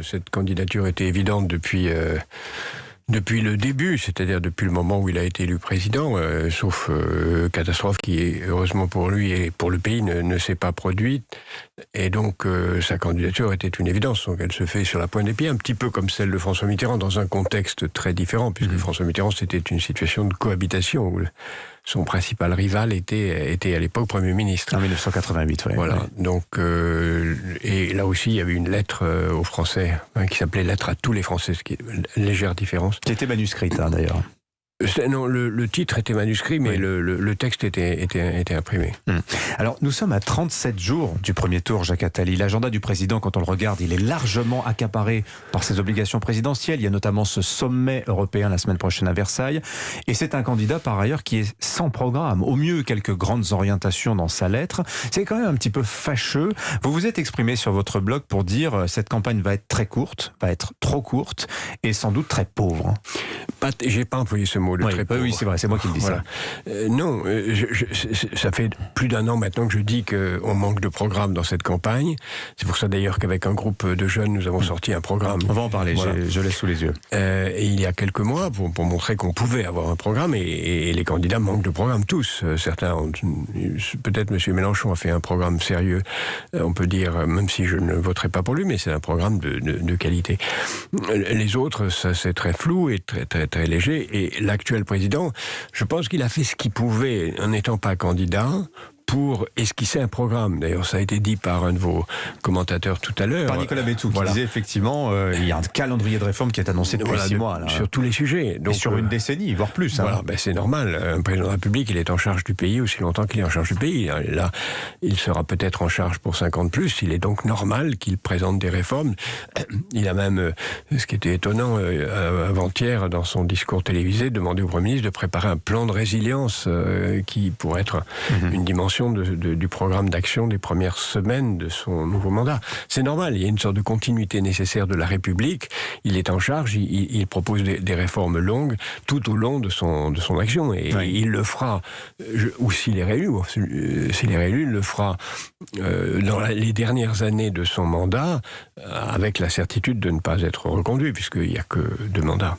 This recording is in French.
Cette candidature était évidente depuis le début, c'est-à-dire depuis le moment où il a été élu président, sauf catastrophe qui, heureusement pour lui et pour le pays, ne s'est pas produite. Et donc, sa candidature était une évidence. Donc, elle se fait sur la pointe des pieds, un petit peu comme celle de François Mitterrand, dans un contexte très différent, puisque François Mitterrand, c'était une situation de cohabitation, où son principal rival était à l'époque Premier ministre. En 1988, oui. Voilà. Ouais. Donc, et là aussi, il y avait une lettre aux Français, qui s'appelait Lettre à tous les Français, ce qui est une légère différence. Qui était manuscrite, d'ailleurs. Non, le titre était manuscrit, mais oui. le texte était imprimé. Alors, nous sommes à 37 jours du premier tour, Jacques Attali. L'agenda du président, quand on le regarde, il est largement accaparé par ses obligations présidentielles. Il y a notamment ce sommet européen la semaine prochaine à Versailles. Et c'est un candidat, par ailleurs, qui est sans programme. Au mieux, quelques grandes orientations dans sa lettre. C'est quand même un petit peu fâcheux. Vous vous êtes exprimé sur votre blog pour dire cette campagne va être très courte, va être trop courte et sans doute très pauvre. J'ai pas employé ce mot. Oui, c'est vrai, c'est moi qui le dis ça. Non, ça fait plus d'un an maintenant que je dis qu'on manque de programme dans cette campagne. C'est pour ça d'ailleurs qu'avec un groupe de jeunes, nous avons sorti un programme. On va en parler, voilà. Je l'ai sous les yeux. Et il y a quelques mois, pour montrer qu'on pouvait avoir un programme, et les candidats manquent de programme, tous. Certains, peut-être M. Mélenchon a fait un programme sérieux, on peut dire, même si je ne voterai pas pour lui, mais c'est un programme de qualité. Les autres, ça c'est très flou et très léger, et l'actuel président, je pense qu'il a fait ce qu'il pouvait en n'étant pas candidat pour esquisser un programme. D'ailleurs, ça a été dit par un de vos commentateurs tout à l'heure. Par Nicolas Bétou, qui disait effectivement, il y a un calendrier de réforme qui est annoncé depuis 6 mois. Là. Sur tous les sujets. Donc, et sur une décennie, voire plus. Voilà, c'est normal. Un président de la République, il est en charge du pays aussi longtemps qu'il est en charge du pays. Là, il sera peut-être en charge pour 50 plus. Il est donc normal qu'il présente des réformes. Il a même, ce qui était étonnant, avant-hier, dans son discours télévisé, demandé au Premier ministre de préparer un plan de résilience qui pourrait être une dimension du programme d'action des premières semaines de son nouveau mandat. C'est normal, il y a une sorte de continuité nécessaire de la République. Il est en charge, il propose des réformes longues tout au long de son action. Et il le fera, ou s'il est réélu, il le fera dans les dernières années de son mandat, avec la certitude de ne pas être reconduit, puisqu'il n'y a que 2 mandats.